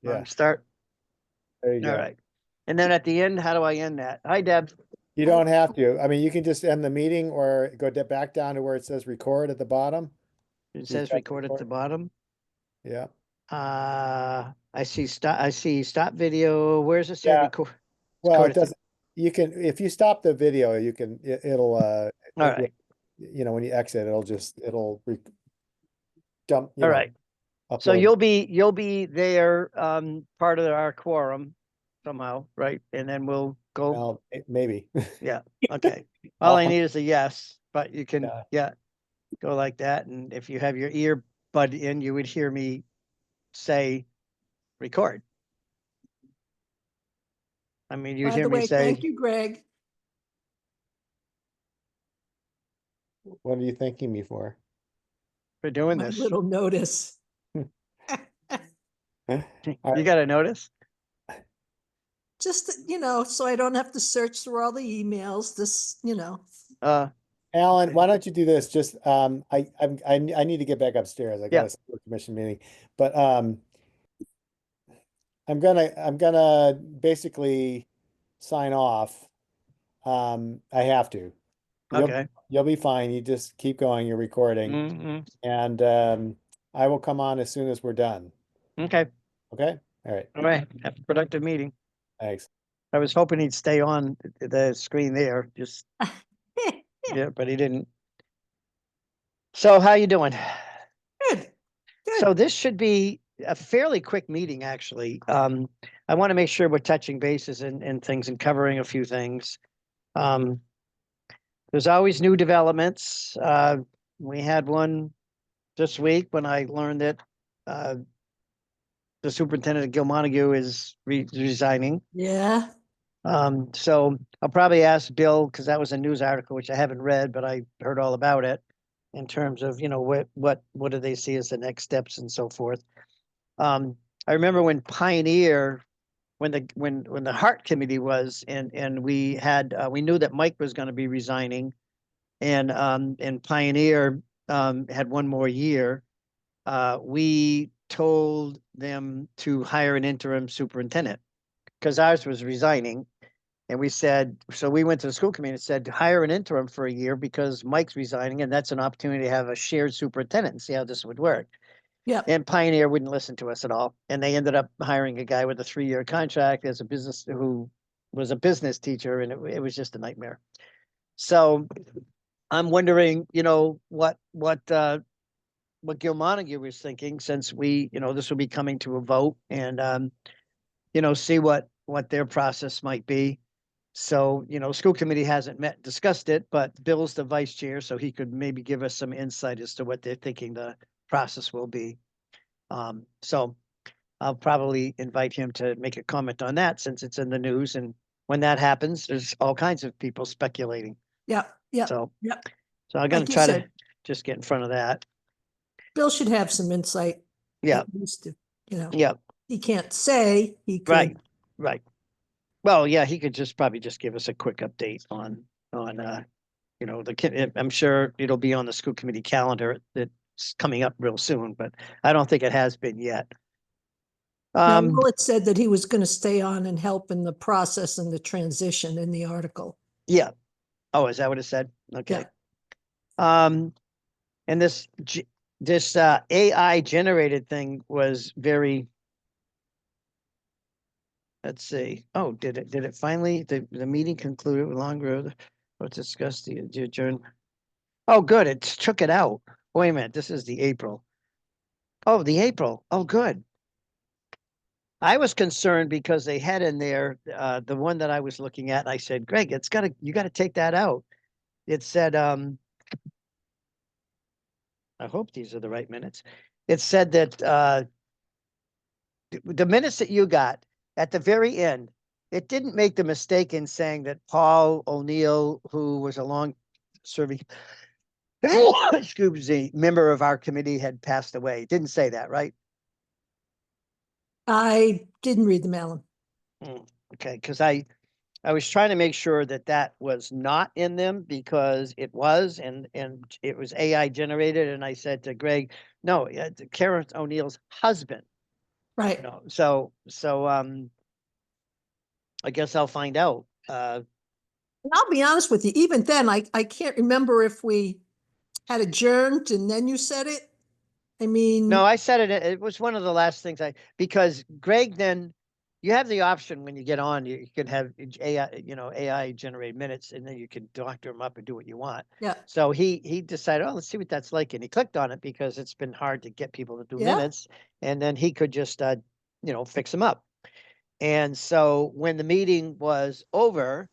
Yeah, Start. there you All go. right. And then at the end, how do I end that? Hi, Deb. You don't have to. I mean, you can just end the meeting or go back down to where it says record at the bottom. It You says tap record at the bottom. Yeah. I see stop. I see stop video. Where's it say Yeah. record? Well, Record it at the. doesn't, you can, if you stop the video, you can, All it will, right. when you exit, it'll dump, All right. So upload. you'll be there, part of our quorum somehow, right? And then we'll go. Well, maybe. Yeah. Okay. All I need is a yes, but you can, Yeah. go like that. And if you have your earbud in, you would hear me say record. I mean, you'd By hear the me way, say, thank you, Greg. What are you thanking me for? for doing My this. little notice. You got a notice? Just, so I don't have to search through all the emails, Alan, why don't you do this? Just I need to get back upstairs. I got a school commission meeting, but I'm gonna basically sign off. I have to. Okay. You'll be fine. You just keep going. You're recording, Mhm. and I will come on as soon as we're done. Okay. Okay. All right. All right. Have a productive meeting. Thanks. I was hoping he'd stay on the screen there, just, yeah, but he didn't. So how you doing? Good. So this should be a fairly quick meeting, actually. I want to make sure we're touching bases and things and covering a few things. There's always new developments. We had one this week when I learned that the superintendent of Gil Montague is resigning. Yeah. So I'll probably ask Bill, because that was a news article, which I haven't read, but I heard all about it in terms of, what do they see as the next steps and so forth. I remember when Pioneer, when the Hart Committee was, and we had, we knew that Mike was going to be resigning, and Pioneer had one more year. We told them to hire an interim superintendent because ours was resigning. And we said, so we went to the school committee and said, hire an interim for a year because Mike's resigning, and that's an opportunity to have a shared superintendent and see how this would work. Yeah. And Pioneer wouldn't listen to us at all. And they ended up hiring a guy with a 3-year contract as who was a business teacher, and it was just a nightmare. So I'm wondering, what Gil Montague was thinking, since this will be coming to a vote, and see what their process might be. So, school committee hasn't met, discussed it, but Bill's the vice chair, so he could maybe give us some insight as to what they're thinking the process will be. So I'll probably invite him to make a comment on that, since it's in the news. And when that happens, there's all kinds of people speculating. Yeah. Yeah. So, yeah. So I'm going to try to just get in front of that. Bill should have some insight. Yeah. At least to, Yeah. He can't say he could. Right. Well, yeah, he could probably just give us a quick update on I'm sure it'll be on the school committee calendar that's coming up real soon, but I don't think it has been yet. Now, Willett said that he was going to stay on and help in the process and the transition in the article. Yeah. Oh, is that what it said? Okay. Yeah. And this AI generated thing was very. Let's see. Oh, did it finally, the meeting concluded with longer, let's discuss the adjourn. Oh, good. It took it out. Wait a minute. This is the April. Oh, the April. Oh, good. I was concerned because they had in there, the one that I was looking at, and I said, Greg, you got to take that out. It said, I hope these are the right minutes. It said that, the minutes that you got at the very end, it didn't make the mistake in saying that Paul O'Neill, who was a long-serving excuse me, member of our committee, had passed away. It didn't say that, right? I didn't read them, Alan. Okay, because I was trying to make sure that was not in them, because it was, and it was AI generated. And I said to Greg, no, Karen O'Neill's husband Right. you know, so I guess I'll find out. And I'll be honest with you, even then, I can't remember if we had adjourned and then you said it. I mean, No, I said it, it was one of the last things because Greg, then you have the option when you get on, you can have AI, AI generate minutes, and then you can doctor them up and do what you want. yeah, So he decided, oh, let's see what that's like. And he clicked on it because it's been hard to get people to do Yeah. minutes. And then he could just, fix them up. And so when the meeting was over,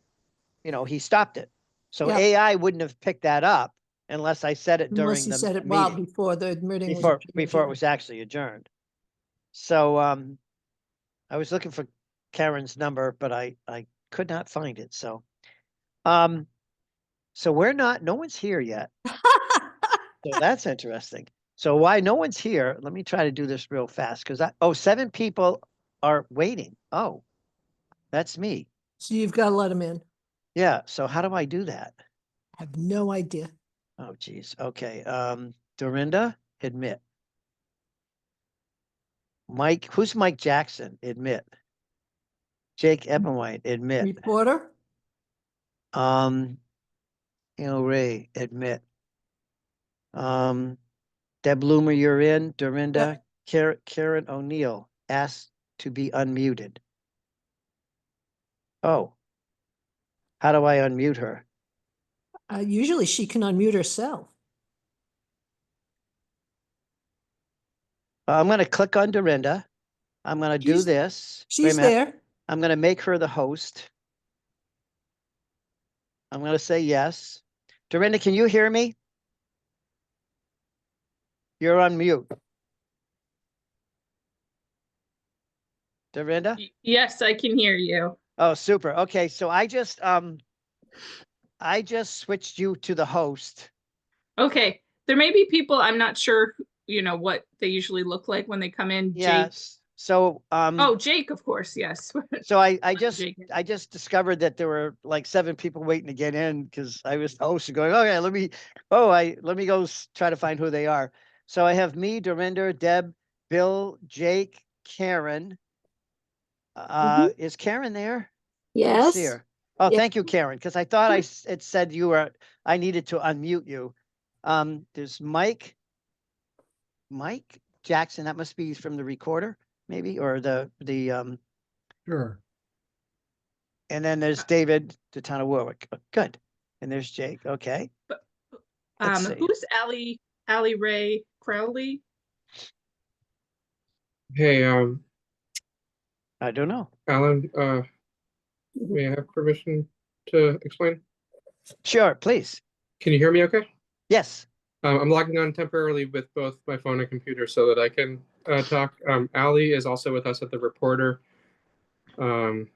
he stopped it. So Yeah. AI wouldn't have picked that up unless I said it unless during you the said it well meeting, before the meeting was. before it adjourned. was actually adjourned. So I was looking for Karen's number, but I could not find it. So so no one's here yet. So that's interesting. So why no one's here? Let me try to do this real fast because 7 people are waiting. Oh, that's me. So you've got to let them in. Yeah. So how do I do that? I have no idea. Oh, geez. Okay. Dorinda, admit. Mike, who's Mike Jackson? Admit. Jake Ebenwhite, admit. Reporter? Ray, admit. Deb Bloomer, you're in. Dorinda, Karen O'Neill asked to be unmuted. Oh, how do I unmute her? Usually she can unmute herself. I'm going to click on Dorinda. I'm going to do She's- this. Wait a She's minute. there. I'm going to make her the host. I'm going to say yes. Dorinda, can you hear me? You're on mute. Dorinda? Yes, I can hear you. Oh, super. Okay, so I just switched you to the host. Okay. There may be people, I'm not sure, what they usually look like when they come in. Jake. Yes. So Oh, Jake, of course, yes. so I just Jake. discovered that there were like 7 people waiting to get in because I was the host and going, okay, let me go try to find who they are. So I have me, Dorinda, Deb, Bill, Jake, Karen. Is Karen there? Let's see Yes. her. Oh, Yeah. thank you, Karen, because I thought it said I needed to unmute you. There's Mike Jackson. That must be from the recorder, maybe, or the Sure. and then there's David, the town of Warwick. Good. And there's Jake. Okay. Let's see. Who's Allie Ray Crowley? Hey, I don't know. Alan, may I have permission to explain? Sure, please. Can you hear me okay? Yes. I'm logging on temporarily with both my phone and computer so that I can talk. Ali is also with us at the Reporter, the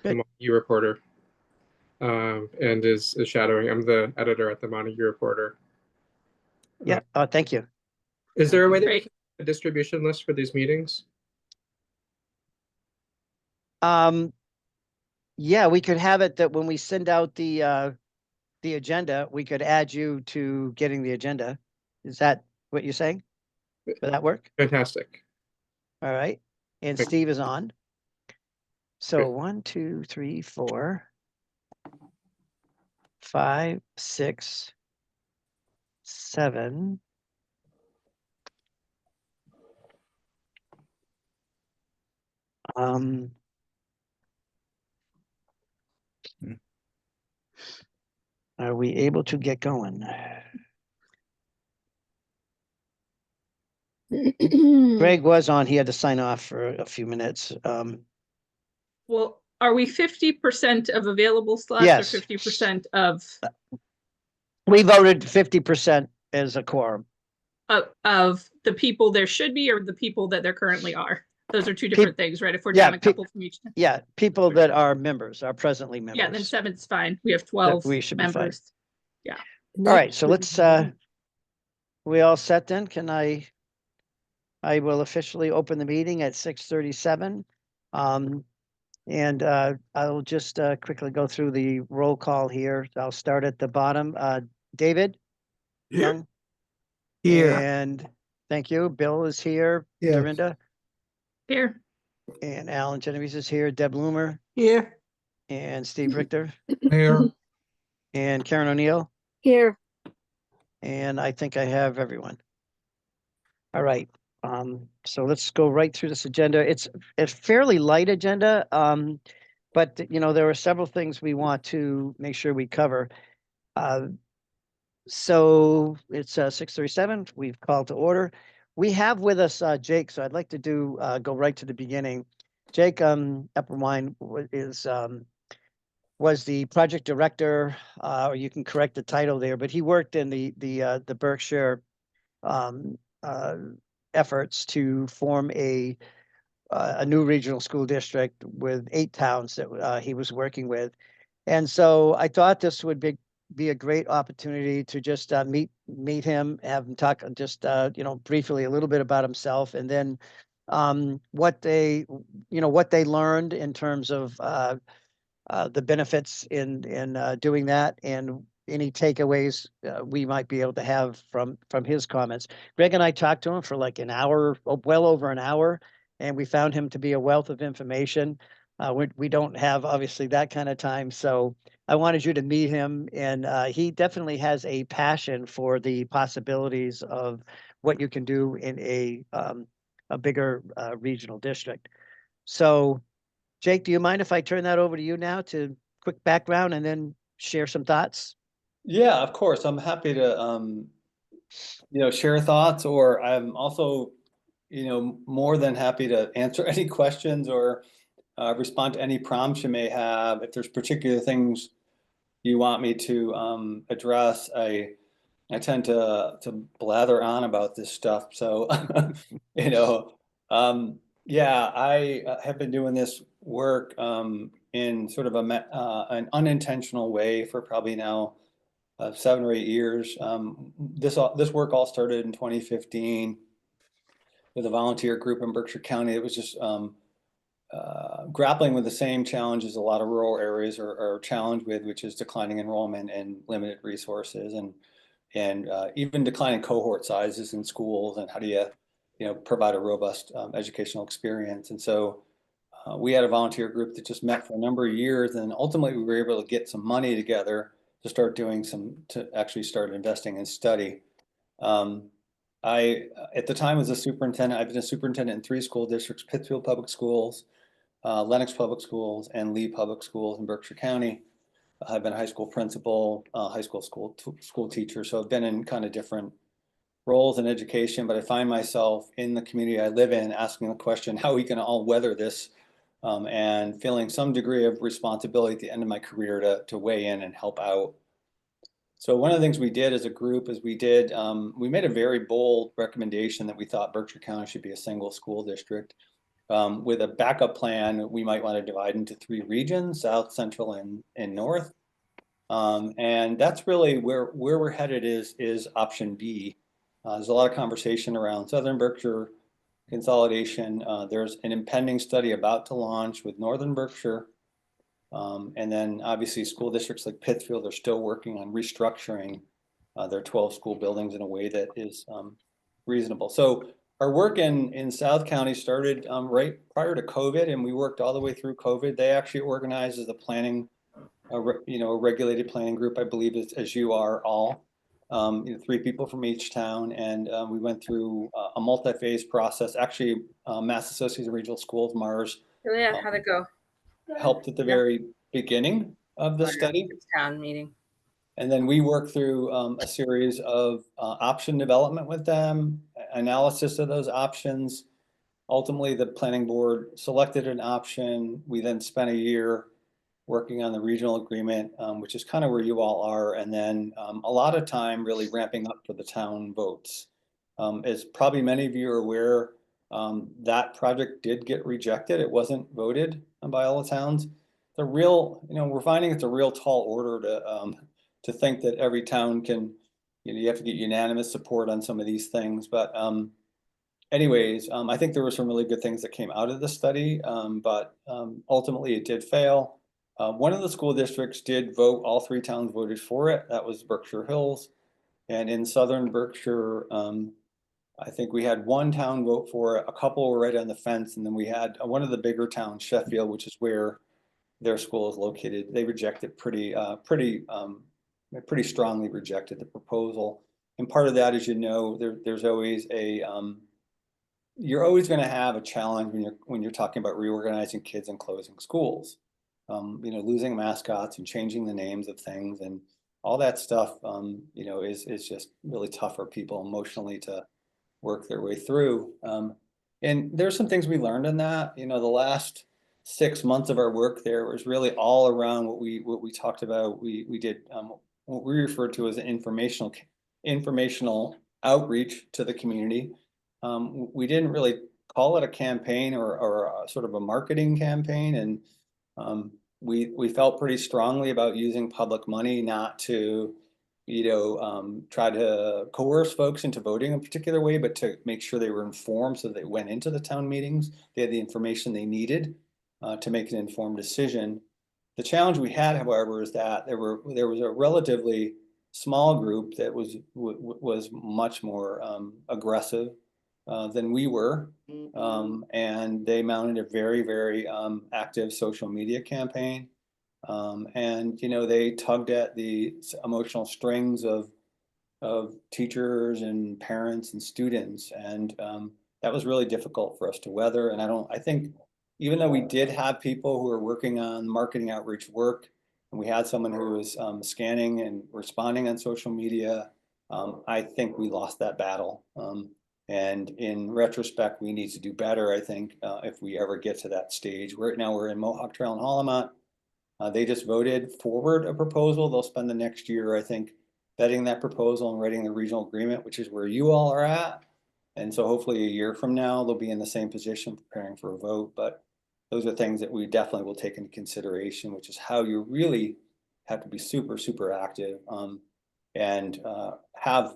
Montague Reporter, and is shadowing. I'm the editor at the Montague Reporter. Yeah. Oh, thank you. Is there a way that we Great. can have a distribution list for these meetings? Yeah, we could have it that when we send out the agenda, we could add you to getting the agenda. Is that what you're saying? Would that work? Fantastic. All right. And Great. Steve is on. So Great. 1, 2, 3, 4, 5, 6, 7. Are we able to get going? Greg was on. He had to sign off for a few minutes. Well, are we 50% of available slots Yes. or 50% of We voted 50% as a quorum. the people there should be, or the people that there currently are? Those are two different things, right? If we're down a couple from each. Yeah, people that are members, are presently members. Yeah, then 7's fine. We have 12 we should be fine. members. Yeah. All right, so let's we all set then? Can I will officially open the meeting at 6:37. And I'll just quickly go through the roll call here. I'll start at the bottom. David? Young? Here. And thank you. Bill is here. Yes. Dorinda? Here. and Alan Genovese is here, Deb Loomer, Here. and Steve Richter, Here. and Karen O'Neill, Here. and I think I have everyone. All right, so let's go right through this agenda. It's a fairly light agenda, but you know, there are several things we want to make sure we cover. So it's 6:37. We've called to order. We have with us Jake, so I'd like to go right to the beginning. Jake Epperwine was the project director, or you can correct the title there, but he worked in the Berkshire efforts to form a new regional school district with 8 towns that he was working with. And so I thought this would be a great opportunity to just meet him, have him talk just briefly a little bit about himself, and then what they learned in terms of the benefits in doing that, and any takeaways we might be able to have from his comments. Greg and I talked to him for like an hour, well over an hour, and we found him to be a wealth of information. We don't have obviously that kind of time, so I wanted you to meet him, and he definitely has a passion for the possibilities of what you can do in a bigger regional district. So, Jake, do you mind if I turn that over to you now to quick background and then share some thoughts? Yeah, of course. I'm happy to share thoughts, or I'm also more than happy to answer any questions or respond to any prompts you may have. If there's particular things you want me to address, I tend to blather on about this stuff. So yeah, I have been doing this work in sort of an unintentional way for probably now 7 or 8 years. This work all started in 2015 with a volunteer group in Berkshire County. It was just grappling with the same challenges a lot of rural areas are challenged with, which is declining enrollment and limited resources, and even declining cohort sizes in schools, and how do you provide a robust educational experience. And so we had a volunteer group that just met for a number of years, and ultimately we were able to get some money together to start to actually start investing in study. I, at the time, was a superintendent. I've been a superintendent in 3 school districts: Pittsfield Public Schools, Lenox Public Schools, and Lee Public Schools in Berkshire County. I've been a high school principal, high school teacher, so I've been in kind of different roles in education, but I find myself in the community I live in asking the question, how are we going to all weather this, and feeling some degree of responsibility at the end of my career to weigh in and help out. So one of the things we did as a group is we made a very bold recommendation that we thought Berkshire County should be a single school district, with a backup plan. We might want to divide into 3 regions: South, Central, and North. And that's really where we're headed is option B. There's a lot of conversation around Southern Berkshire consolidation. There's an impending study about to launch with Northern Berkshire. And then obviously school districts like Pittsfield are still working on restructuring their 12 school buildings in a way that is reasonable. So our work in South County started right prior to COVID, and we worked all the way through COVID. They actually organized as a planning, a regulated planning group, I believe, as you are all, 3 people from each town. And we went through a multi-phase process. Actually, Mass Association of Regional Schools, MARS. Oh yeah, how'd it go? Helped at the very beginning of the study. Town meeting. And then we worked through a series of option development with them, analysis of those options. Ultimately, the planning board selected an option. We then spent a year working on the regional agreement, which is kind of where you all are. And then a lot of time really ramping up for the town votes. As probably many of you are aware, that project did get rejected. It wasn't voted by all the towns. The real, we're finding it's a real tall order to think that every town can, you have to get unanimous support on some of these things. But anyways, I think there were some really good things that came out of the study, but ultimately it did fail. One of the school districts did vote, all 3 towns voted for it. That was Berkshire Hills. And in Southern Berkshire, I think we had one town vote for it, a couple were right on the fence, and then we had one of the bigger towns, Sheffield, which is where their school is located. They rejected pretty strongly rejected the proposal. And part of that, as you know, there's always you're always going to have a challenge when you're talking about reorganizing kids and closing schools. You know, losing mascots and changing the names of things and all that stuff, you know, is just really tough for people emotionally to work their way through. And there's some things we learned in that. You know, the last 6 months of our work there was really all around what we talked about. We did what we refer to as an informational outreach to the community. We didn't really call it a campaign or a sort of a marketing campaign, and we felt pretty strongly about using public money not to, you know, try to coerce folks into voting a particular way, but to make sure they were informed so they went into the town meetings, they had the information they needed to make an informed decision. The challenge we had, however, is that there was a relatively small group that was much more aggressive than we were, and they mounted a very active social media campaign. And you know, they tugged at the emotional strings of teachers and parents and students, and that was really difficult for us to weather. And I think even though we did have people who were working on marketing outreach work, and we had someone who was scanning and responding on social media, I think we lost that battle. And in retrospect, we need to do better, I think, if we ever get to that stage. Right now, we're in Mohawk Trail and Holloman. They just voted forward a proposal. They'll spend the next year, I think, vetting that proposal and writing the regional agreement, which is where you all are at. And so hopefully a year from now, they'll be in the same position preparing for a vote. But those are things that we definitely will take into consideration, which is how you really have to be super active and have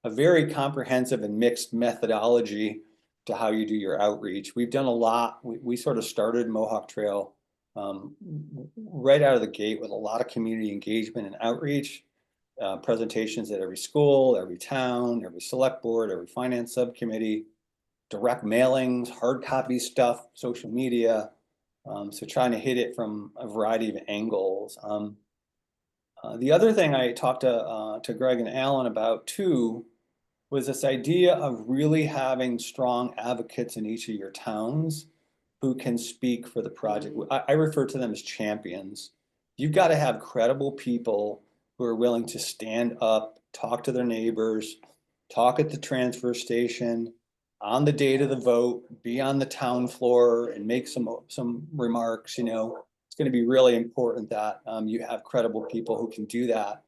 a very comprehensive and mixed methodology to how you do your outreach. We've done a lot. We sort of started Mohawk Trail right out of the gate with a lot of community engagement and outreach, presentations at every school, every town, every select board, every finance subcommittee, direct mailings, hard copy stuff, social media. So trying to hit it from a variety of angles. The other thing I talked to Greg and Alan about too was this idea of really having strong advocates in each of your towns who can speak for the project. I refer to them as champions. You've got to have credible people who are willing to stand up, talk to their neighbors, talk at the transfer station, on the date of the vote, be on the town floor and make some remarks. You know, it's going to be really important that you have credible people who can do that.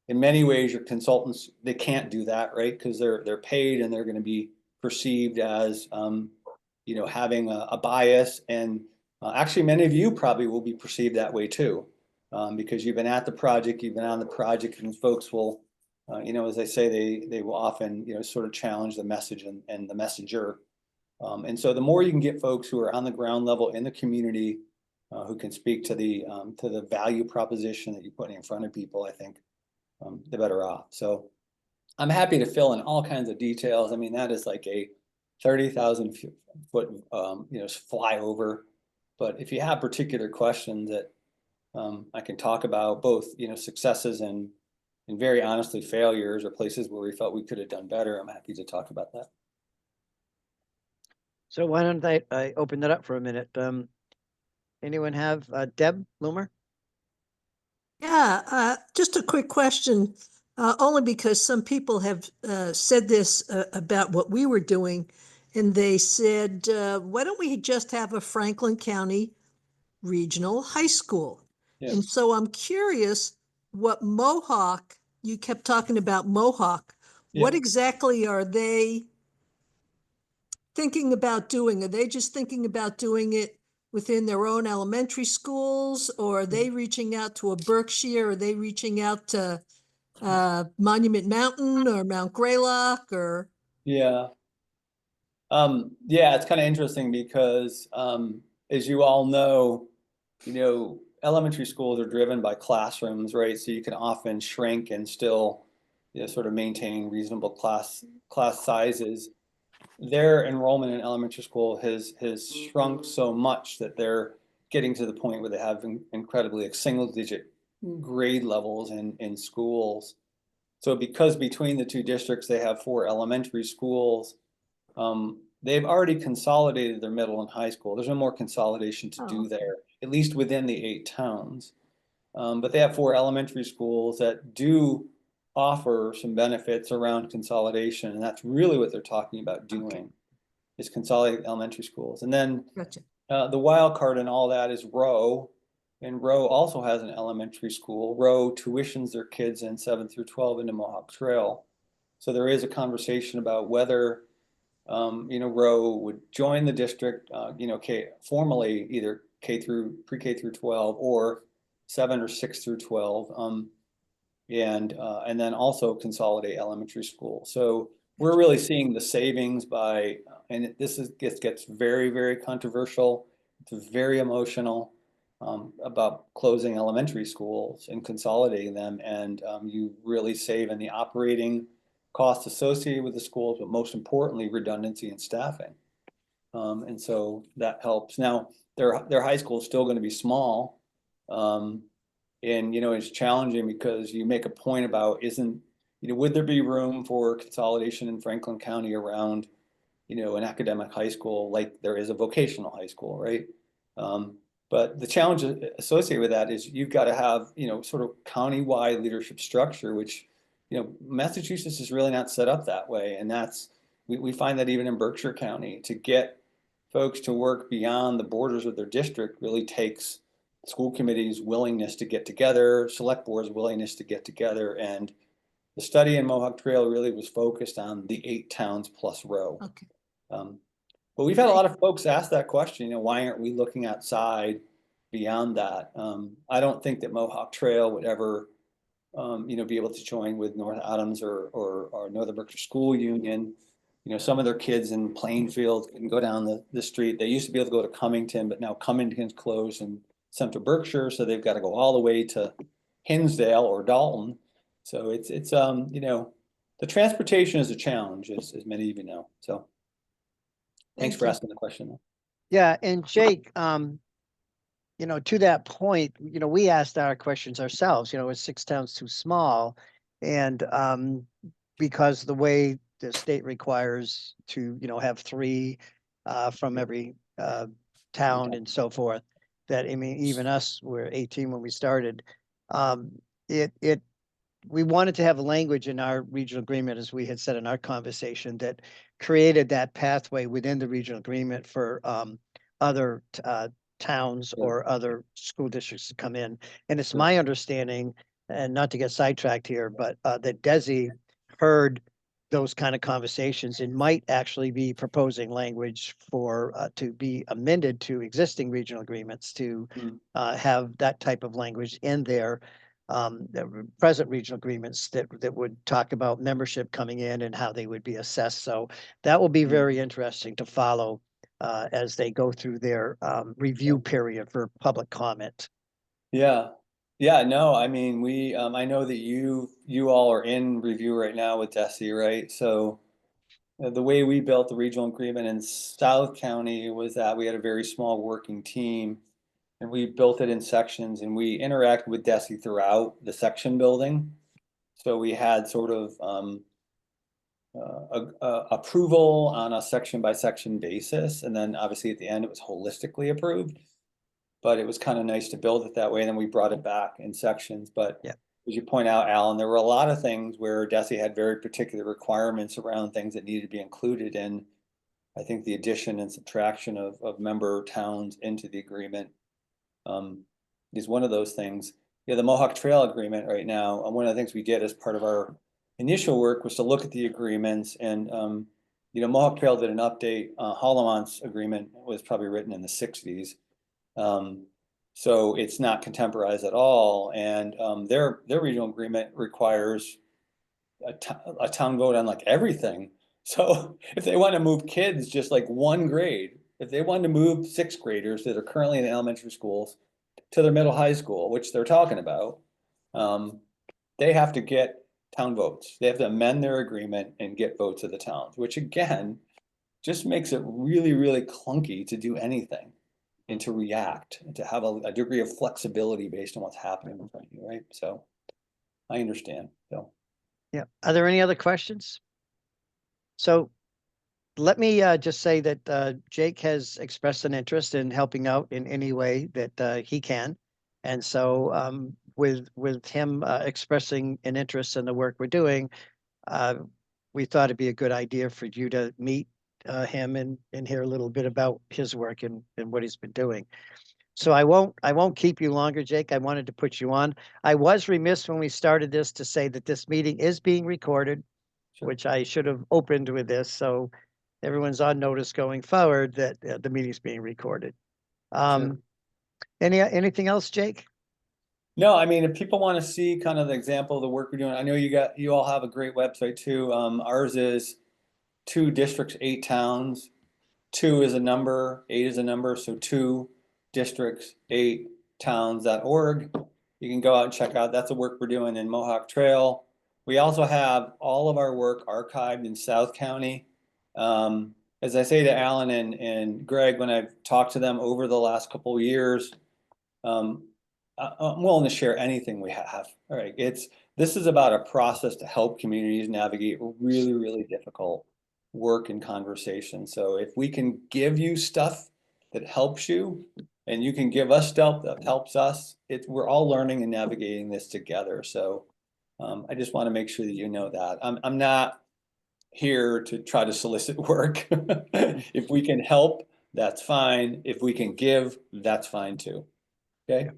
In many ways, your consultants, they can't do that, right? Because they're paid and they're going to be perceived as you know, having a bias, and actually many of you probably will be perceived that way too, because you've been at the project, you've been on the project, and folks will, you know, as I say, they will often, you know, sort of challenge the message and the messenger. And so the more you can get folks who are on the ground level in the community, who can speak to the value proposition that you're putting in front of people, I think the better off. So I'm happy to fill in all kinds of details. I mean, that is like a 30,000 foot, you know, flyover. But if you have particular questions that I can talk about, both, you know, successes and very honestly failures or places where we felt we could have done better, I'm happy to talk about that. So why don't I open that up for a minute? Anyone have Deb Loomer? Yeah, just a quick question, only because some people have said this about what we were doing, and they said, why don't we just have a Franklin County regional high school? Yeah. And so I'm curious what Mohawk, you kept talking about Mohawk, what Yeah. exactly are they thinking about doing? Are they just thinking about doing it within their own elementary schools, or are they reaching out to a Berkshire? Are they reaching out to Monument Mountain or Mount Greylock or? Yeah. Yeah, it's kind of interesting because as you all know, you know, elementary schools are driven by classrooms, right? So you can often shrink and still sort of maintain reasonable class sizes, their enrollment in elementary school has shrunk so much that they're getting to the point where they have incredibly single-digit grade levels in schools. So because between the two districts they have 4 elementary schools, they've already consolidated their middle and high school. There's no more consolidation to do there, at least within the 8 towns. But they have 4 elementary schools that do offer some benefits around consolidation, and that's really what they're talking about doing, is consolidate elementary schools. And then Gotcha. the wild card in all that is Rowe, and Rowe also has an elementary school. Rowe tuitions their kids in 7 through 12 into Mohawk Trail. So there is a conversation about whether Rowe would join the district, formally either pre-K through 12 or 7 or 6 through 12, and then also consolidate elementary school. So we're really seeing the savings by, and this gets very, very controversial. It's very emotional about closing elementary schools and consolidating them, and you really save in the operating costs associated with the schools, but most importantly, redundancy in staffing. And so that helps. Now, their high school is still going to be small. And, it's challenging because you make a point about would there be room for consolidation in Franklin County around, an academic high school like there is a vocational high school, right? But the challenge associated with that is you've got to have, sort of county-wide leadership structure, which, Massachusetts is really not set up that way. And we find that even in Berkshire County, to get folks to work beyond the borders of their district really takes school committees' willingness to get together, select boards' willingness to get together. And the study in Mohawk Trail really was focused on the 8 towns plus Rowe. Okay. But we've had a lot of folks ask that question, why aren't we looking outside beyond that? I don't think that Mohawk Trail would ever, be able to join with North Adams or Northern Berkshire School Union. Some of their kids in Plainfield can go down the street. They used to be able to go to Cummington, but now Cummington's closed in Central Berkshire, so they've got to go all the way to Hinsdale or Dalton. So it's the transportation is a challenge, as many of you know. So thanks for asking the question. Yeah, and Jake, to that point, we asked our questions ourselves, is 6 towns too small? And because the way the state requires to, have 3 from every town and so forth, that, even us, we're 18 when we started. We wanted to have a language in our regional agreement, as we had said in our conversation, that created that pathway within the regional agreement for other towns or other school districts to come in. And it's my understanding, and not to get sidetracked here, but that DESI heard those kind of conversations and might actually be proposing language for to be amended to existing regional agreements to have that type of language in their present regional agreements that would talk about membership coming in and how they would be assessed. So that will be very interesting to follow as they go through their review period for public comment. Yeah, no, we, I know that you all are in review right now with DESI, right? So the way we built the regional agreement in South County was that we had a very small working team, and we built it in sections, and we interacted with DESI throughout the section building. So we had sort of approval on a section by section basis, and then obviously at the end it was holistically approved. But it was kind of nice to build it that way. And then we brought it back in sections. But as you point out, Alan, there were a lot of things where DESI had very particular requirements around things that needed to be included in. I think the addition and subtraction of member towns into the agreement is one of those things. The Mohawk Trail agreement right now, one of the things we did as part of our initial work was to look at the agreements. And Mohawk Trail did an update. Holomont's agreement was probably written in the 60s. So it's not contemporized at all, and their regional agreement requires a town vote on like everything. So if they want to move kids just like 1 grade, if they want to move 6th graders that are currently in elementary schools to their middle high school, which they're talking about, they have to get town votes. They have to amend their agreement and get votes of the towns, which again, just makes it really, really clunky to do anything and to react and to have a degree of flexibility based on what's happening in front of you, right? So I understand, so. Yeah. Are there any other questions? So let me just say that Jake has expressed an interest in helping out in any way that he can. And so with him expressing an interest in the work we're doing, we thought it'd be a good idea for you to meet him and hear a little bit about his work and what he's been doing. So I won't keep you longer, Jake. I wanted to put you on. I was remiss when we started this to say that this meeting is being recorded, Sure. which I should have opened with this. So everyone's on notice going forward that the meeting's being recorded. Sure. Anything else, Jake? No, I mean, if people want to see kind of the example of the work we're doing, I know you all have a great website too. Ours is 2 districts, 8 towns. 2 is a number, 8 is a number, so 2 districts, 8 towns.org. You can go out and check out. That's the work we're doing in Mohawk Trail. We also have all of our work archived in South County. As I say to Alan and Greg, when I've talked to them over the last couple of years, I'm willing to share anything we have. All right, this is about a process to help communities navigate really, really difficult work and conversation. So if we can give you stuff that helps you, and you can give us stuff that helps us, we're all learning and navigating this together. So I just want to make sure that you know that I'm not here to try to solicit work. If we can help, that's fine. If we can give, that's fine too. Okay.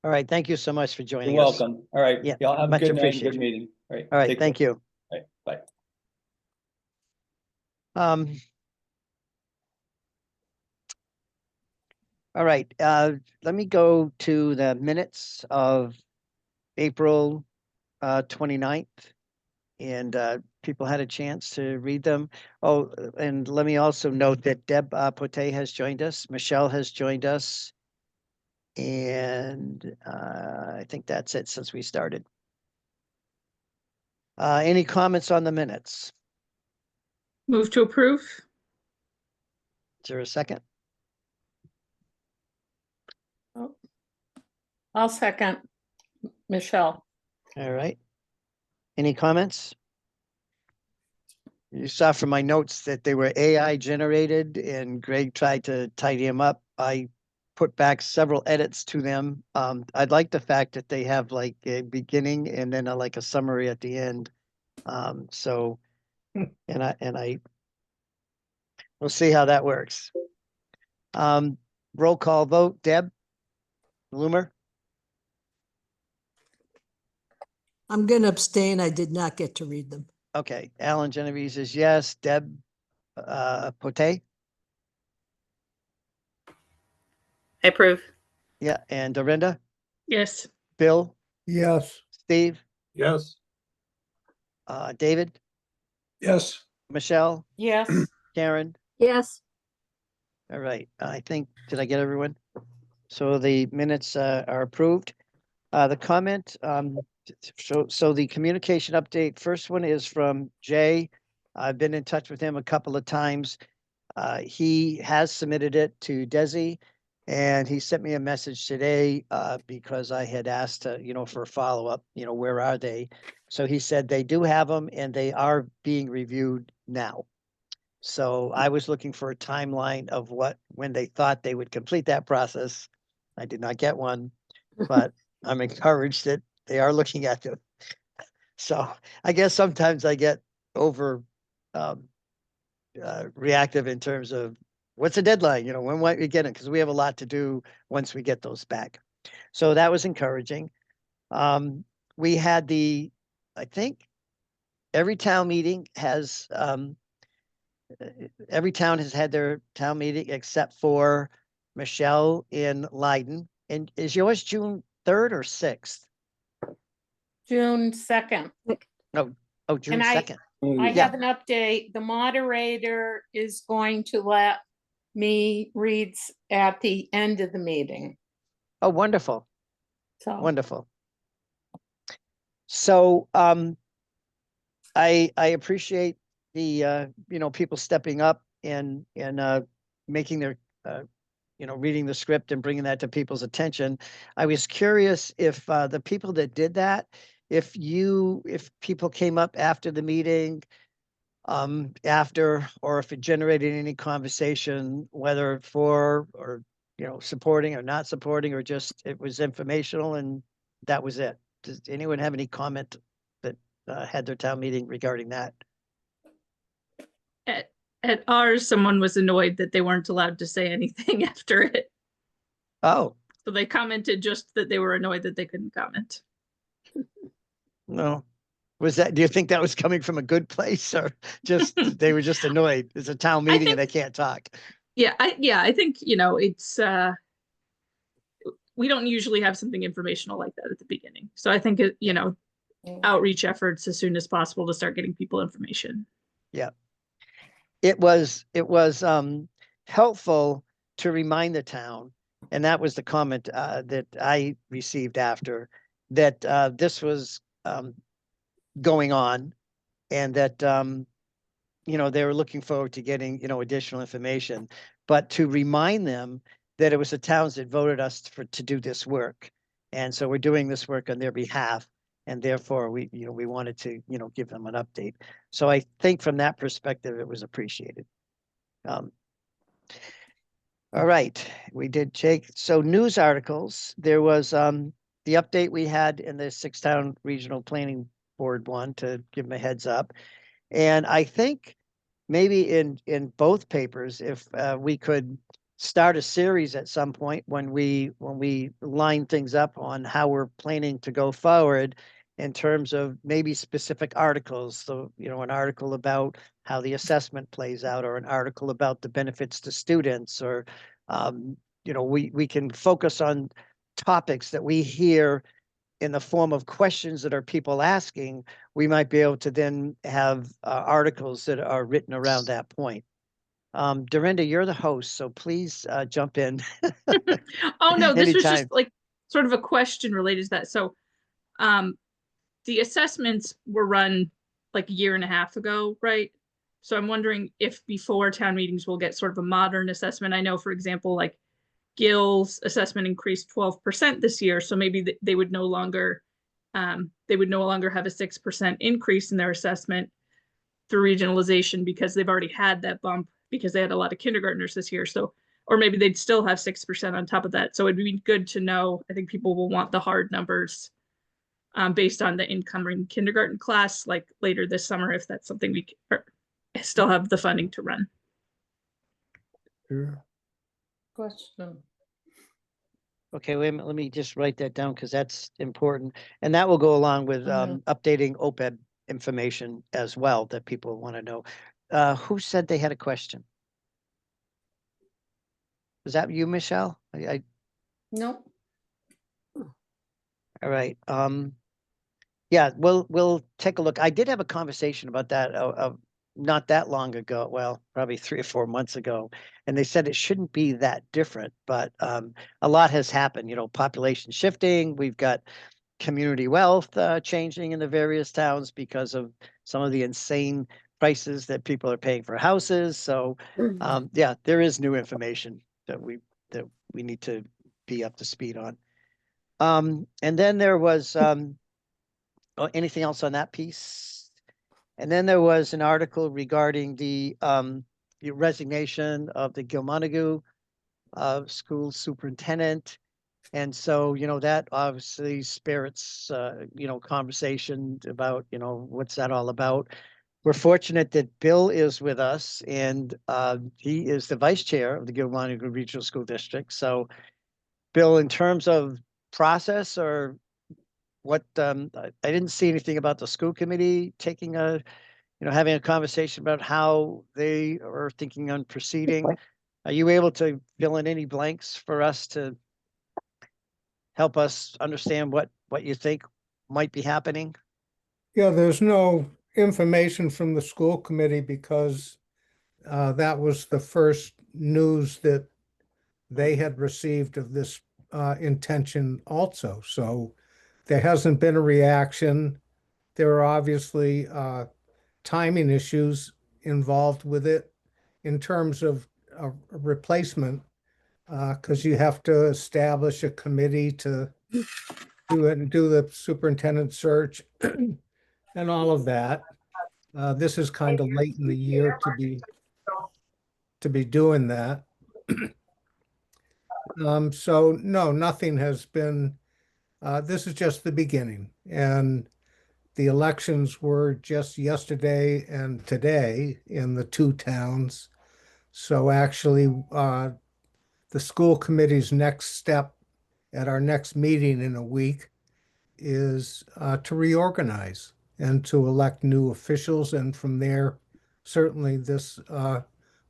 All right. Thank you so much for joining You're us. welcome. All right. Yeah, Y'all have a much good night, and appreciated. good meeting. All right. All right. Take Thank care. you. All right. Bye. All right. Let me go to the minutes of April 29th. And people had a chance to read them. Oh, and let me also note that Deb Pote has joined us. Michelle has joined us. And I think that's it since we started. Any comments on the minutes? Move to approve. Is there a second? I'll second. Michelle. All right. Any comments? You saw from my notes that they were AI generated and Greg tried to tidy them up. I put back several edits to them. I'd like the fact that they have like a beginning and then like a summary at the end. So, and we'll see how that works. Roll call vote. Deb Loomer. I'm going to abstain. I did not get to read them. Okay. Alan Genovese is yes. Deb Pote. I approve. Yeah. And Dorinda. Yes. Bill. Yes. Steve. Yes. David. Yes. Michelle. Yes. Karen. Yes. All right. I think, did I get everyone? So the minutes are approved. The comment, so the communication update, first one is from Jay. I've been in touch with him a couple of times. He has submitted it to Desi and he sent me a message today because I had asked, for a follow-up, where are they? So he said they do have them and they are being reviewed now. So I was looking for a timeline of when they thought they would complete that process. I did not get one, but I'm encouraged that they are looking at them. So I guess sometimes I get over reactive in terms of what's the deadline, when might we get it? Because we have a lot to do once we get those back. So that was encouraging. We had I think every town meeting has, every town has had their town meeting except for Michelle in Leiden. And is yours June 3rd or 6th? June 2nd. Oh, June And 2nd. I Yeah. have an update. The moderator is going to let me read at the end of the meeting. Oh, wonderful. So Wonderful. So I appreciate the, people stepping up and making their, reading the script and bringing that to people's attention. I was curious if the people that did that, if people came up after the meeting, after, or if it generated any conversation, whether for or, supporting or not supporting, or just it was informational and that was it. Does anyone have any comment that had their town meeting regarding that? At ours, someone was annoyed that they weren't allowed to say anything after it. Oh, So they commented just that they were annoyed that they couldn't comment. no. Do you think that was coming from a good place, or just they were just annoyed? It's a town meeting and they can't talk. Yeah, I think, it's we don't usually have something informational like that at the beginning. So I think outreach efforts as soon as possible to start getting people information. Yeah. It was helpful to remind the town, and that was the comment that I received after, that this was going on, and that they were looking forward to getting additional information, but to remind them that it was the towns that voted us to do this work, and so we're doing this work on their behalf, and therefore we wanted to give them an update. So I think from that perspective it was appreciated. All right, we did Jake. So news articles, there was the update we had in the 6-town regional planning board one, to give them a heads up. And I think maybe in both papers, if we could start a series at some point when we line things up on how we're planning to go forward in terms of maybe specific articles. So, an article about how the assessment plays out, or an article about the benefits to students, or, we can focus on topics that we hear in the form of questions that are people asking. We might be able to then have articles that are written around that point. Dorinda, you're the host, so please jump in. Oh no, this was Anytime. just like sort of a question related to that. So the assessments were run like a year and a half ago, right? So I'm wondering if before town meetings we'll get sort of a modern assessment. I know, for example, like Gill's assessment increased 12% this year, so maybe they would no longer have a 6% increase in their assessment through regionalization, because they've already had that bump because they had a lot of kindergartners this year. So, or maybe they'd still have 6% on top of that. So it'd be good to know. I think people will want the hard numbers based on the incoming kindergarten class, like later this summer, if that's something we still have the funding to run. Sure. Question. Okay, wait a minute, let me just write that down because that's important. And that will go along with updating OPEB information as well that people want to know. Who said they had a question? Was that you, Michelle? No. All right. Yeah, we'll take a look. I did have a conversation about that not that long ago. Well, probably 3 or 4 months ago, and they said it shouldn't be that different. But a lot has happened. Population shifting. We've got community wealth changing in the various towns because of some of the insane prices that people are paying for houses. So yeah, there is new information that we need to be up to speed on. And then there was anything else on that piece? And then there was an article regarding the resignation of the Gilmonagu school superintendent. And so, that obviously spirits, conversation about, what's that all about? We're fortunate that Bill is with us, and he is the vice chair of the Gilmonagu Regional School District. So, Bill, in terms of process, or what, I didn't see anything about the school committee taking having a conversation about how they are thinking on proceeding. Are you able to fill in any blanks for us to help us understand what you think might be happening? Yeah, there's no information from the school committee because that was the first news that they had received of this intention also. So there hasn't been a reaction. There are obviously timing issues involved with it in terms of a replacement, because you have to establish a committee to do it and do the superintendent search and all of that. This is kind of late in the year to be doing that. So no, nothing has been, this is just the beginning. And the elections were just yesterday and today in the two towns. So actually, the school committee's next step at our next meeting in a week is to reorganize and to elect new officials. And from there, certainly this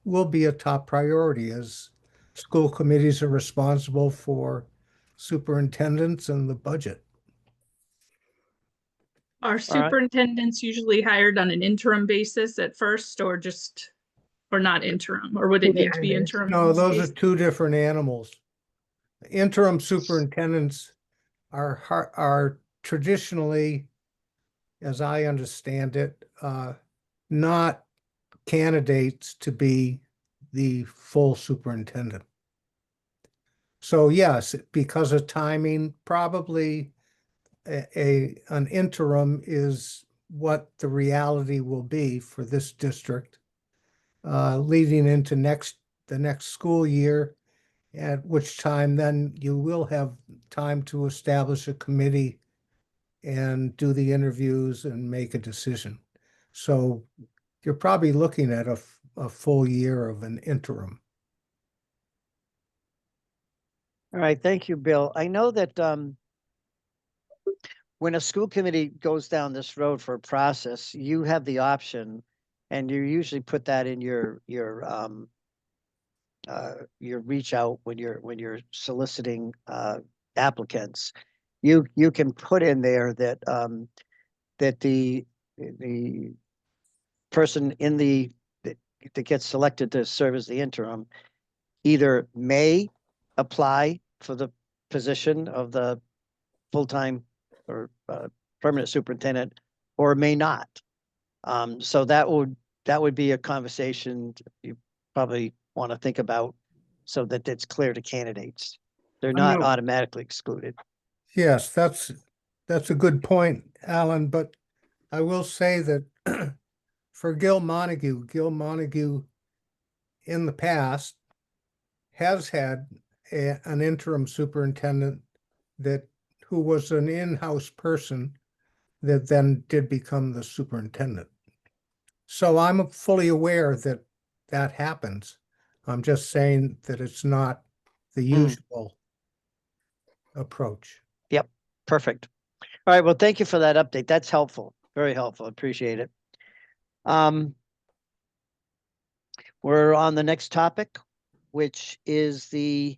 will be a top priority, as school committees are responsible for superintendents and the budget. Are superintendents usually hired on an interim basis at first, or not interim, or would it need to be interim? No, those are two different animals. Interim superintendents are traditionally, as I understand it, not candidates to be the full superintendent. So yes, because of timing, probably an interim is what the reality will be for this district, leading into the next school year, at which time then you will have time to establish a committee and do the interviews and make a decision. So you're probably looking at a full year of an interim. All right, thank you, Bill. I know that when a school committee goes down this road for a process, you have the option, and you usually put that in your reach out when you're soliciting applicants. You can put in there that that the person that gets selected to serve as the interim either may apply for the position of the full-time or permanent superintendent, or may not. So that would be a conversation you probably want to think about, so that it's clear to candidates. They're not automatically excluded. Yes, that's a good point, Alan, but I will say that for Gil Montague in the past has had an interim superintendent who was an in-house person that then did become the superintendent. So I'm fully aware that that happens. I'm just saying that it's not the usual approach. Yep, perfect. All right, well, thank you for that update. That's helpful, very helpful. Appreciate it. We're on the next topic, which is the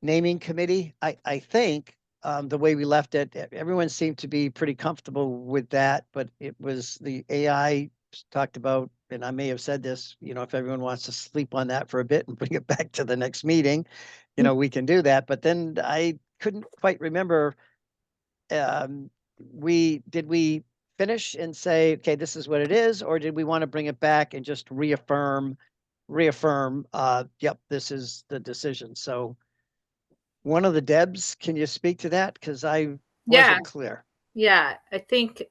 naming committee. I think the way we left it, everyone seemed to be pretty comfortable with that, but it was the AI talked about, and I may have said this, if everyone wants to sleep on that for a bit and bring it back to the next meeting, we can do that. But then I couldn't quite remember, did we finish and say, okay, this is what it is, or did we want to bring it back and just reaffirm, yep, this is the decision? So one of the Debs, can you speak to that? Because I wasn't clear. Yeah, I think,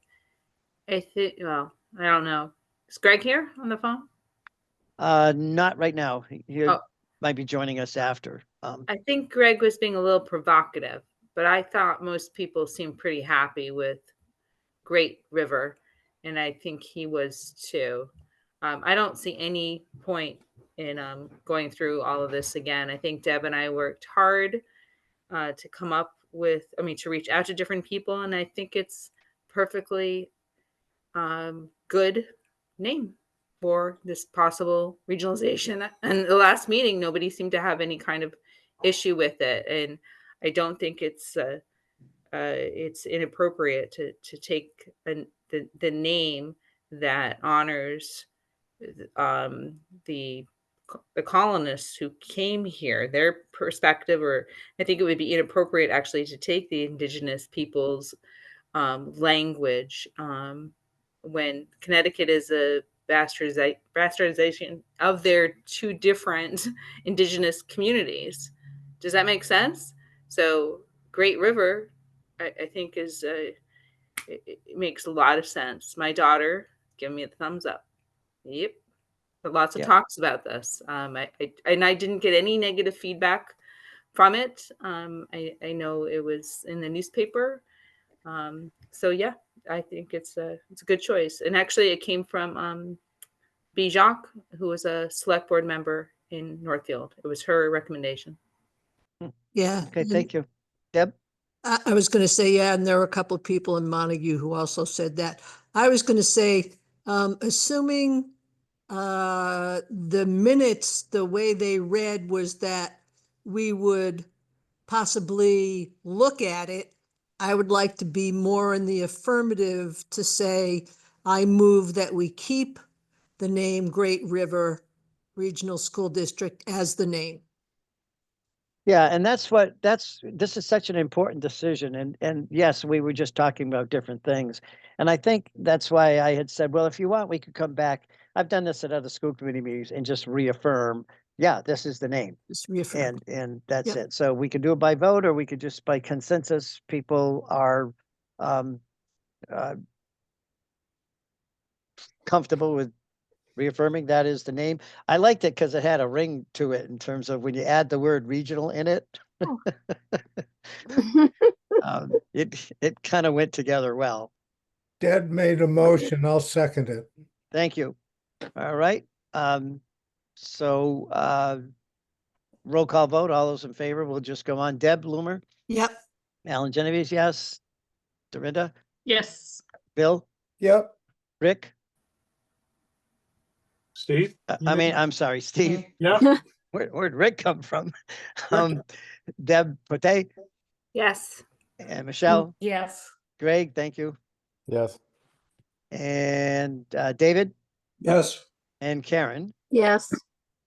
well, I don't know. Is Greg here on the phone? Not right now. He might be joining us after. I think Greg was being a little provocative, but I thought most people seemed pretty happy with Great River, and I think he was too. I don't see any point in going through all of this again. I think Deb and I worked hard to come up with, to reach out to different people, and I think it's perfectly good name for this possible regionalization. And the last meeting, nobody seemed to have any kind of issue with it, and I don't think it's inappropriate to take the name that honors the colonists who came here, their perspective. Or I think it would be inappropriate actually to take the indigenous people's language when Connecticut is a bastardization of their two different indigenous communities. Does that make sense? So Great River, I think it makes a lot of sense. My daughter, give me a thumbs up. Yep. Lots of talks about this. I didn't get any negative feedback from it. I know it was in the newspaper. So yeah, I think it's a good choice. And actually it came from Bijak, who was a select board member in Northfield. It was her recommendation. Yeah. Okay, thank you. Deb? I was going to say, yeah, and there were a couple of people in Montague who also said that. I was going to say, assuming the minutes, the way they read was that we would possibly look at it, I would like to be more in the affirmative to say, I move that we keep the name Great River Regional School District as the name. Yeah, and this is such an important decision. And yes, we were just talking about different things. And I think that's why I had said, well, if you want, we could come back. I've done this at other school committee meetings and just reaffirm, yeah, this is the name. Just reaffirm. And that's Yep. it. So we could do it by vote, or we could just by consensus, people are comfortable with reaffirming that is the name. I liked it because it had a ring to it in terms of when you add the word regional in it. It kind of went together well. Deb made a motion, I'll second it. Thank you. All right. So roll call vote. All those in favor, we'll just go on. Deb Loomer, Yep. Alan Genovese, yes. Dorinda, Yes. Bill, Yep, Rick. Steve? I'm sorry, Steve. Yeah. Where'd Rick come from? Deb Pote Yes. and Michelle. Yes. Greg, thank you. Yes. And David Yes. and Karen. Yes.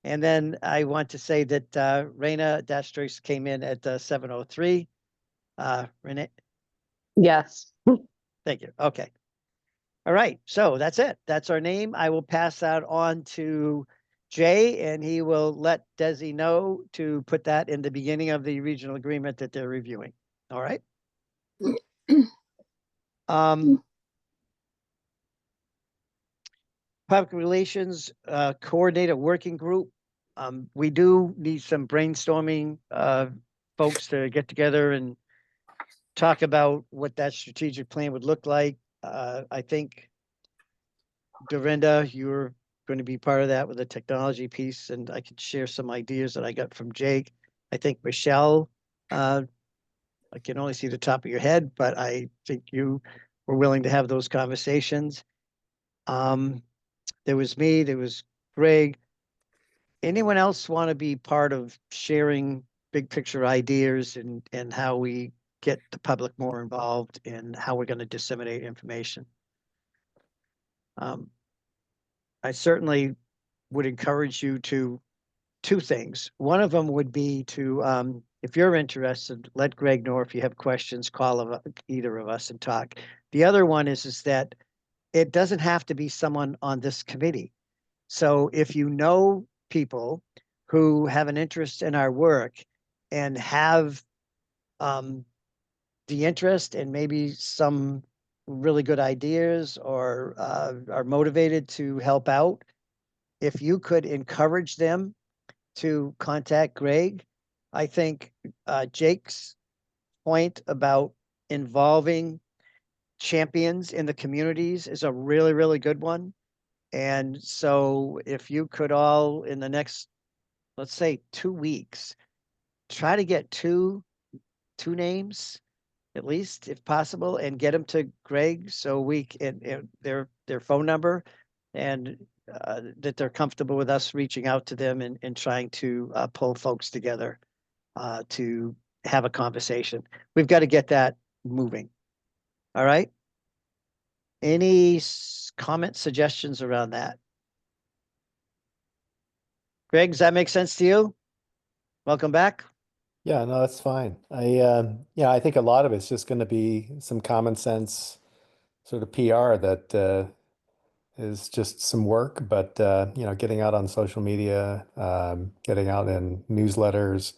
And then I want to say that Raina Dastrois came in at 7:03. Renee, Yes. thank you. Okay. All right. So that's it. That's our name. I will pass that on to Jay, and he will let Desi know to put that in the beginning of the regional agreement that they're reviewing. All right. Public Relations Coordinator Working Group. We do need some brainstorming folks to get together and talk about what that strategic plan would look like. I think, Dorinda, you're going to be part of that with the technology piece, and I could share some ideas that I got from Jake. I think Michelle, I can only see the top of your head, but I think you were willing to have those conversations. There was me, there was Greg. Anyone else want to be part of sharing big picture ideas and how we get the public more involved in how we're going to disseminate information? I certainly would encourage you to two things. One of them would be to, if you're interested, let Greg know. If you have questions, call either of us and talk. The other one is that it doesn't have to be someone on this committee. So if you know people who have an interest in our work and have the interest and maybe some really good ideas or are motivated to help out, if you could encourage them to contact Greg. I think Jake's point about involving champions in the communities is a really, really good one. And so if you could all in the next, let's say 2 weeks, try to get two names at least if possible and get them to Greg so we can, their phone number, and that they're comfortable with us reaching out to them and trying to pull folks together to have a conversation. We've got to get that moving. All right. Any comments, suggestions around that? Greg, does that make sense to you? Welcome back. Yeah, no, that's fine. Yeah, I think a lot of it's just going to be some common sense sort of PR that is just some work, but you know, getting out on social media, getting out in newsletters,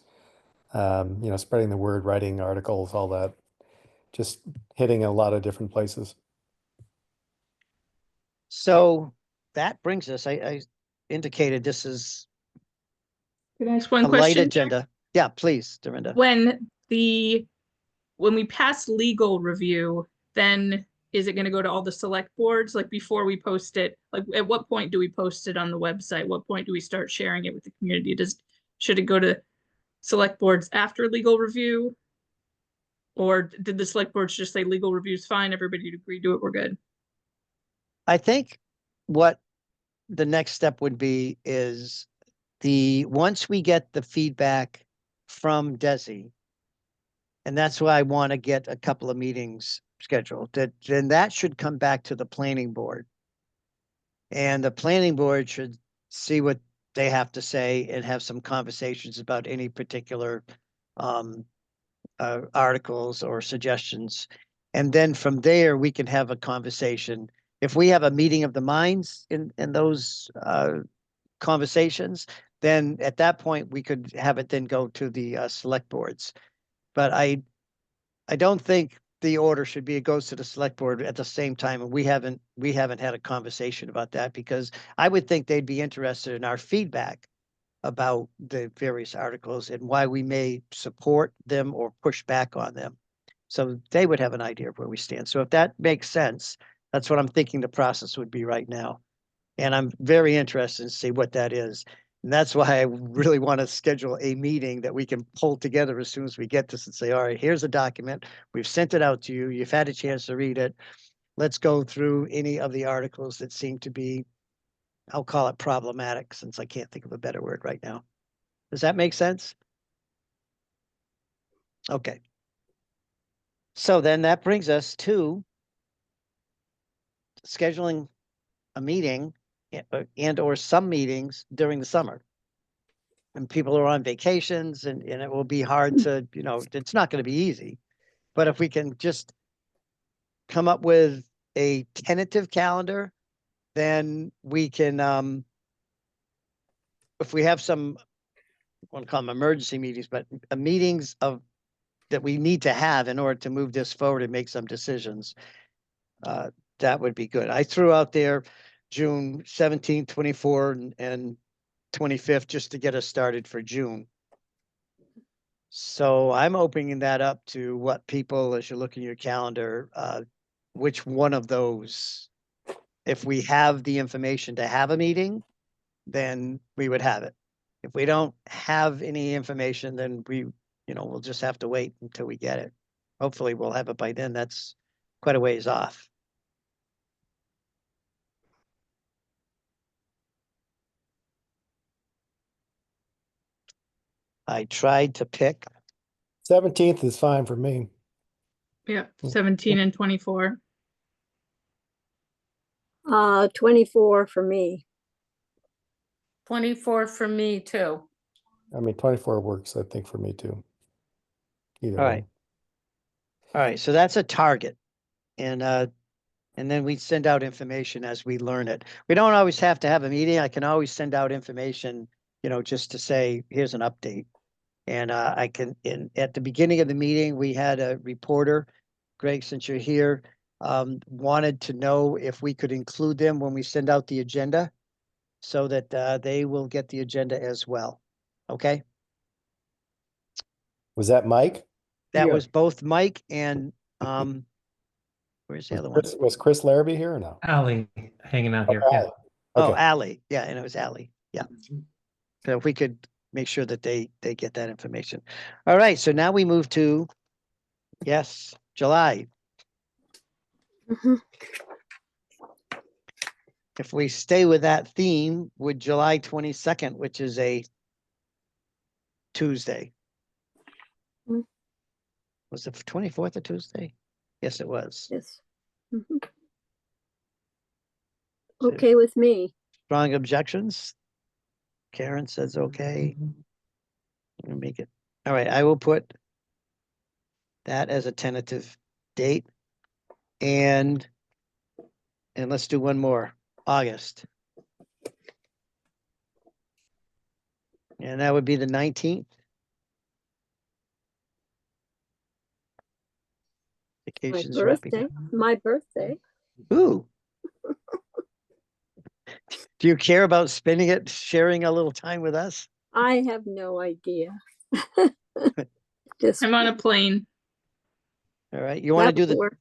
you know, spreading the word, writing articles, all that, just hitting a lot of different places. So that brings us, I indicated this is Can I ask one a light question? agenda. Yeah, please, Dorinda. When we pass legal review, then is it going to go to all the select boards? Like before we post it, like at what point do we post it on the website? What point do we start sharing it with the community? Should it go to select boards after legal review? Or did the select boards just say legal review's fine, everybody agreed to it, we're good? I think what the next step would be is once we get the feedback from Desi, and that's why I want to get a couple of meetings scheduled, then that should come back to the planning board. And the planning board should see what they have to say and have some conversations about any particular articles or suggestions. And then from there, we can have a conversation. If we have a meeting of the minds in those conversations, then at that point, we could have it then go to the select boards. But I don't think the order should be it goes to the select board at the same time. And we haven't had a conversation about that, because I would think they'd be interested in our feedback about the various articles and why we may support them or push back on them. So they would have an idea of where we stand. So if that makes sense, that's what I'm thinking the process would be right now. And I'm very interested in see what that is. And that's why I really want to schedule a meeting that we can pull together as soon as we get this and say, all right, here's a document. We've sent it out to you. You've had a chance to read it. Let's go through any of the articles that seem to be, I'll call it problematic, since I can't think of a better word right now. Does that make sense? Okay. So then that brings us to scheduling a meeting and or some meetings during the summer. And people are on vacations, and it will be hard to, you know, it's not going to be easy. But if we can just come up with a tentative calendar, then we can, if we have some, I want to call them emergency meetings, but meetings that we need to have in order to move this forward and make some decisions, that would be good. I threw out there June 17th, 24, and 25th, just to get us started for June. So I'm opening that up to what people, as you look in your calendar, which one of those, if we have the information to have a meeting, then we would have it. If we don't have any information, then we'll just have to wait until we get it. Hopefully we'll have it by then. That's quite a ways off. I tried to pick. 17th is fine for me. Yeah, 17 and 24. 24 for me. 24 for me too. I mean, 24 works, I think, for me too. Either All one. right. All right, so that's a target. And then we send out information as we learn it. We don't always have to have a meeting. I can always send out information, just to say, here's an update. And I can, at the beginning of the meeting, we had a reporter, Greg, since you're here, wanted to know if we could include them when we send out the agenda, so that they will get the agenda as well. Okay? Was that Mike? That Yeah. was both Mike and where's the other one? Was Chris Larrabee here or no? Allie hanging out here. Okay. Yeah. Oh, Okay. Allie. Yeah, and it was Allie. Yeah. So if we could make sure that they get that information. All right. So now we move to, yes, July. Mhm. If we stay with that theme, would July 22nd, which is a Tuesday. Mm. Was the 24th a Tuesday? Yes, it was. Yes. Mhm. Okay with me. Strong objections? Karen says okay. I'm gonna make it. All right, I will put that as a tentative date. And let's do one more. August. And that would be the 19th. My Vacations wrapping birthday, up. my birthday. Ooh. Do you care about spending it, sharing a little time with us? I have no idea. Just I'm on a plane. All right. You want to do that'll the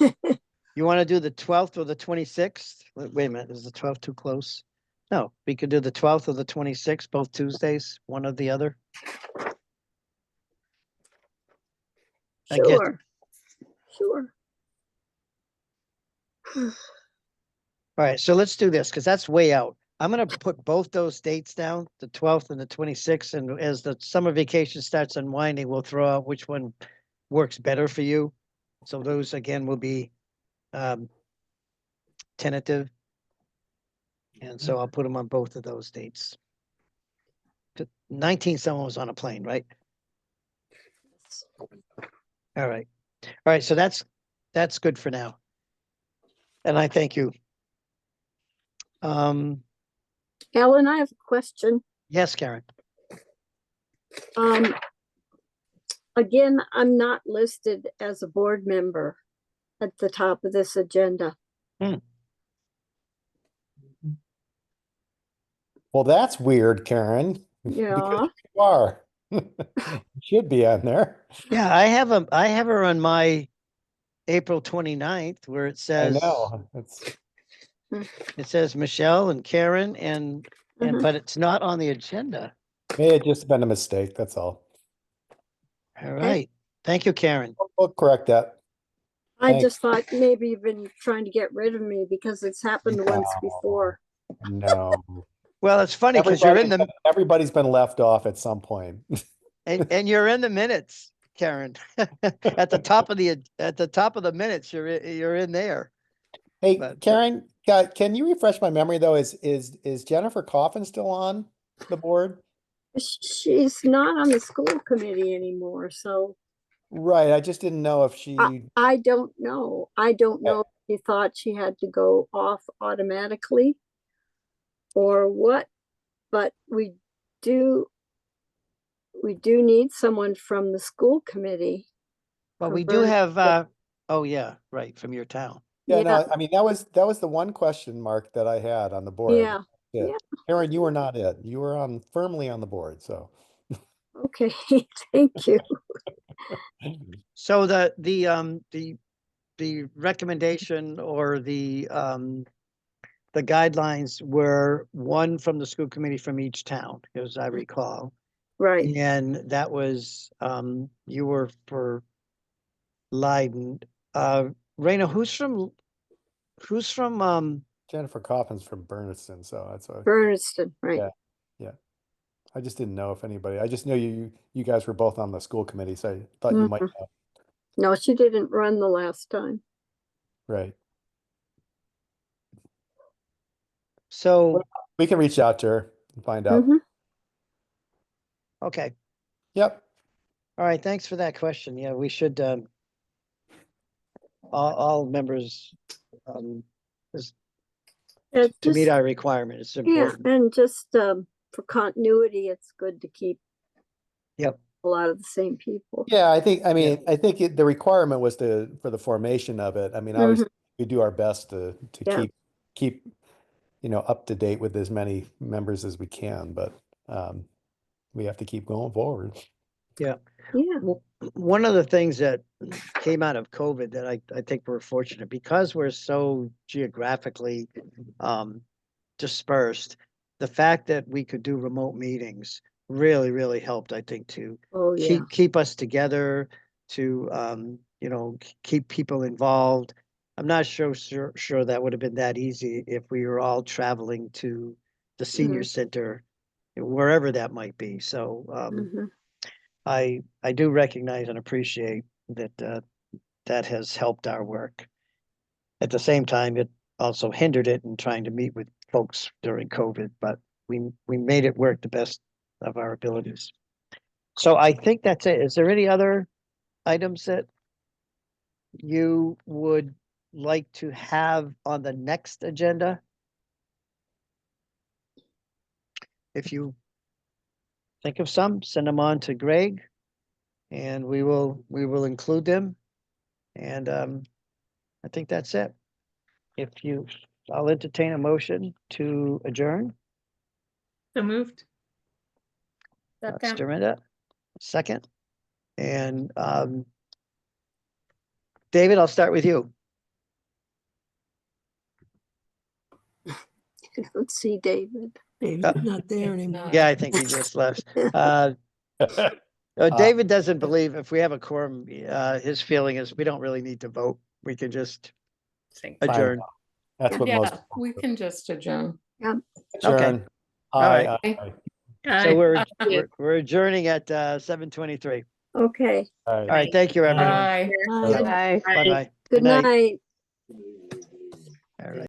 work. you want to do the 12th or the 26th? Wait a minute, is the 12th too close? No, we could do the 12th or the 26th, both Tuesdays, one or the other. I guess- Sure. Sure. All right, so let's do this because that's way out. I'm gonna put both those dates down, the 12th and the 26th, and as the summer vacation starts unwinding, we'll throw out which one works better for you. So those again will be tentative. And so I'll put them on both of those dates. 19th, someone was on a plane, right? All right. All right, so that's good for now. And I thank you. Ellen, I have a question. Yes, Karen. Again, I'm not listed as a board member at the top of this agenda. Well, that's weird, Karen. Yeah. Because you are. You should be on there. Yeah, I have her on my April 29th where it I says know. it says Michelle and Karen and Mhm. but it's not on the agenda. May have just been a mistake. That's all. All right. Thank you, Karen. We'll correct that. I Thanks. just thought maybe you've been trying to get rid of me because it's happened once No. before. No. Well, it's funny because you're in the Everybody's been left off at some point. and you're in the minutes, Karen. At the top of the minutes, you're in there. Hey, But- Karen, can you refresh my memory though? Is Jennifer Coffin still on the board? She's not on the school committee anymore, so Right. I just didn't know if she. I don't know. I don't know if she thought she had to go off automatically or what, but we do need someone from the school committee. Well, for we do Vernon. have oh yeah, right, from your town. Yeah, Yeah. no, I mean that was the one question mark that I had on the board. Yeah. Yeah. Yeah. Karen, you were not it. You were firmly on the board, so. Okay, thank you. So the recommendation or the guidelines were one from the school committee from each town, as I recall. Right. And that was you were for Leiden. Raina, who's from Jennifer Coffin's from Berniston, so that's why. Berniston, right. Yeah. I just didn't know if anybody. I just knew you guys were both on the school committee, so I thought you might know. No, she didn't run the last time. Right. so We can reach out to her and find out. Mhm. okay. Yep. All right, thanks for that question. Yeah, we should all members Yeah, to meet just- our requirement. It's Yeah, important. and just for continuity, it's good to keep Yep. a lot of the same people. Yeah, I think the requirement was for the formation of it. I mean, obviously we do our best to Yeah. keep up to date with as many members as we can, but we have to keep going forward. Yeah. One of the things that came out of COVID that I think we're fortunate because we're so geographically dispersed, the fact that we could do remote meetings really, really helped, I think, to Oh, yeah. keep us together, to keep people involved. I'm not sure that would have been that easy if we were all traveling to the senior center, wherever that might be. So Mhm. I do recognize and appreciate that that has helped our work. At the same time, it also hindered it in trying to meet with folks during COVID, but we made it work the best of our abilities. So I think that's it. Is there any other items that you would like to have on the next agenda? if you think of some, send them on to Greg. And we will include them. And I think that's it. I'll entertain a motion to adjourn. So moved. Second. Dorinda, second. And David, I'll start with you. Let's see, David. David's not there anymore. Yeah, I think he just left. David doesn't believe if we have a quorum, his feeling is we don't really need to vote. We can just Think. adjourn. That's what most Yeah, we can just adjourn. adjourn. All right. Aye. So Aye. we're adjourning at 7:23. Okay, Aye. All right, thank you, everyone. Bye. Bye. Bye-bye. good night. All right.